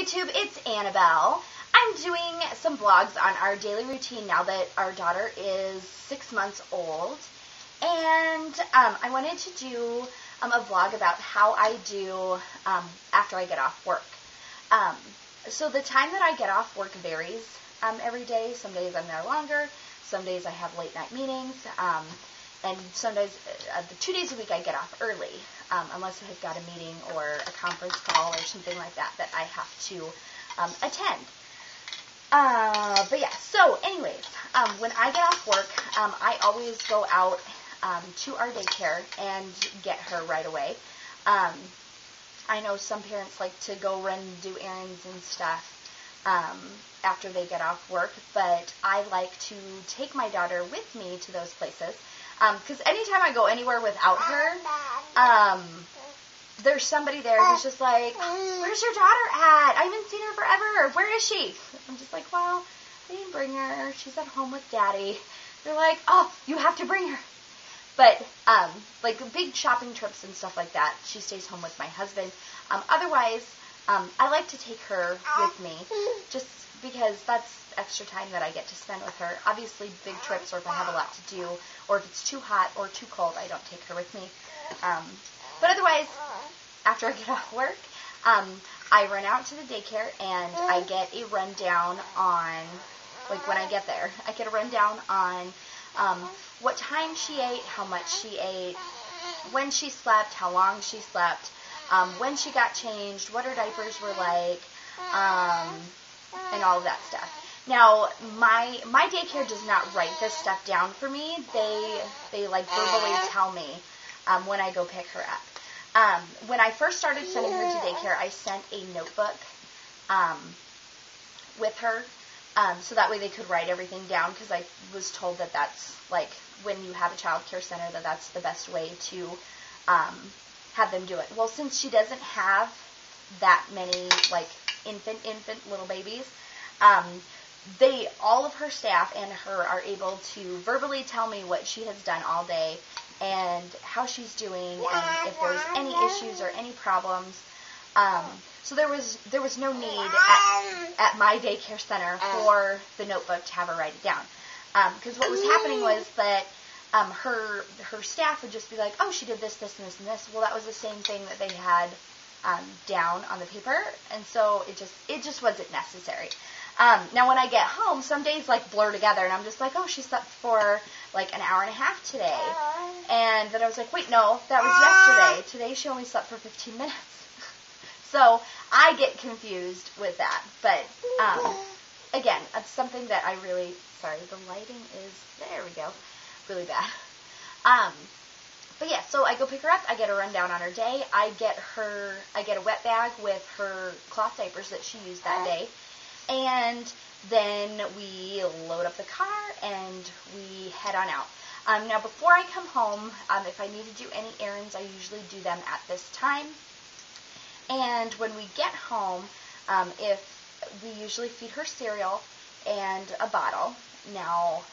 YouTube, it's Annabelle. I'm doing some vlogs on our daily routine now that our daughter is 6 months old. And I wanted to do a vlog about how I do after I get off work. So the time that I get off work varies every day. Some days I'm there longer. Some days I have late night meetings. And some days, the 2 days a week I get off early, unless I've got a meeting or a conference call or something like that that I have to attend. But yeah, so anyways, when I get off work, I always go out to our daycare and get her right away. I know some parents like to go run and do errands and stuff after they get off work, but I like to take my daughter with me to those places. Because anytime I go anywhere without her, there's somebody there who's just like, where's your daughter at? I haven't seen her forever. Where is she? I'm just like, well, I didn't bring her. She's at home with Daddy. They're like, oh, you have to bring her. But, like big shopping trips and stuff like that, she stays home with my husband. Otherwise, I like to take her with me just because that's extra time that I get to spend with her. Obviously, big trips or if I have a lot to do or if it's too hot or too cold, I don't take her with me. But otherwise, after I get off work, I run out to the daycare and I get a rundown on, like when I get there, I get a rundown on what time she ate, how much she ate, when she slept, how long she slept, when she got changed, what her diapers were like, and all of that stuff. Now, my daycare does not write this stuff down for me. They like verbally tell me when I go pick her up. When I first started sending her to daycare, I sent a notebook with her so that way they could write everything down because I was told that that's like when you have a child care center that's the best way to have them do it. Well, since she doesn't have that many like infant little babies, all of her staff and her are able to verbally tell me what she has done all day and how she's doing and if there's any issues or any problems. So there was no need at my daycare center for the notebook to have her write it down. Because what was happening was that her staff would just be like, oh, she did this, this, and this, and this. Well, that was the same thing that they had down on the paper, and so it just wasn't necessary. Now, when I get home, some days like blur together, and I'm just like, oh, she slept for like an hour and a half today. And then I was like, wait, no, that was yesterday. Today she only slept for 15 minutes. So I get confused with that. But again, it's something that I really, sorry, the lighting is, there we go, really bad. But yeah, so I go pick her up, I get a rundown on her day, I get a wet bag with her cloth diapers that she used that day, and then we load up the car and we head on out. Now before I come home, if I need to do any errands, I usually do them at this time. And when we get home, if we usually feed her cereal and a bottle. Now,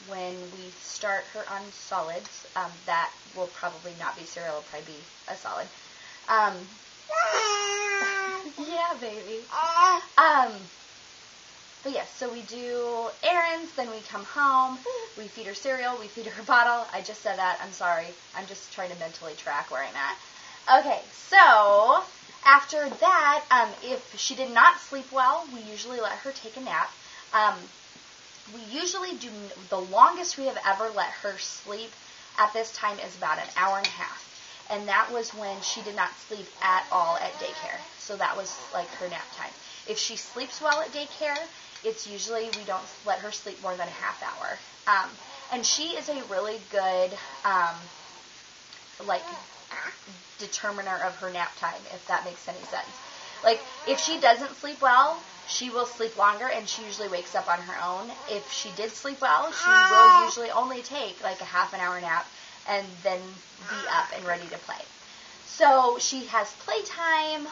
when we start her on solids, that will probably not be cereal, it'll probably be a solid. Yeah, baby. But yes, so we do errands, then we come home, we feed her cereal, we feed her bottle. I just said that, I'm sorry. I'm just trying to mentally track where I'm at. Okay, so after that, if she did not sleep well, we usually let her take a nap. We usually do, the longest we have ever let her sleep at this time is about an hour and a half. And that was when she did not sleep at all at daycare. So that was like her nap time. If she sleeps well at daycare, it's usually we don't let her sleep more than a half hour. And she is a really good, like, determiner of her nap time, if that makes any sense. Like, if she doesn't sleep well, she will sleep longer, and she usually wakes up on her own. If she did sleep well, she will usually only take like a half an hour nap and then be up and ready to play. So she has playtime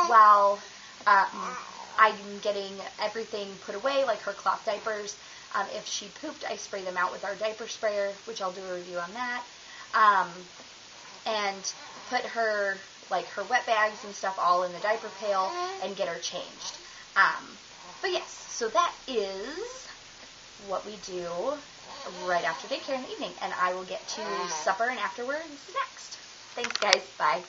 while I'm getting everything put away, like her cloth diapers. If she pooped, I spray them out with our diaper sprayer, which I'll do a review on that. And put her like her wet bags and stuff all in the diaper pail and get her changed. But yes, so that is what we do right after daycare in the evening, and I will get to supper and afterwards next. Thanks, guys. Bye.